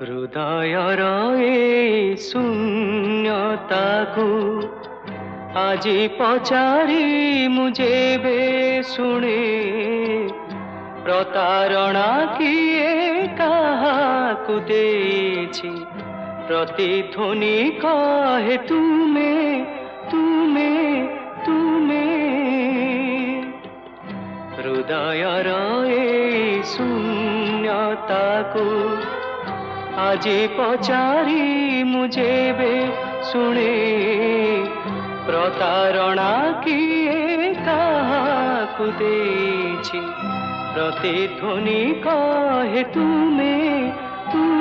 ହୃଦୟର ଏ ଶୂନ୍ୟତାକୁ ଆଜି ପଚାରି ମୁଁ ଯେବେ ଶୁଣେ, ପ୍ରତାରଣା କିଏ କାହାକୁ ଦେଇଛି, ପ୍ରତିଧ୍ୱନି କହେ ତୁମେ ତୁମେ ତୁମେ। ହୃଦୟର ଏ ଶୂନ୍ୟତାକୁ ଆଜି ପଚାରି ମୁଁ ଯେବେ ଶୁଣେ, ପ୍ରତାରଣା କିଏ କାହାକୁ ଦେଇଛି, ପ୍ରତିଧ୍ୱନି କହେ ତୁମେ ତୁମେ।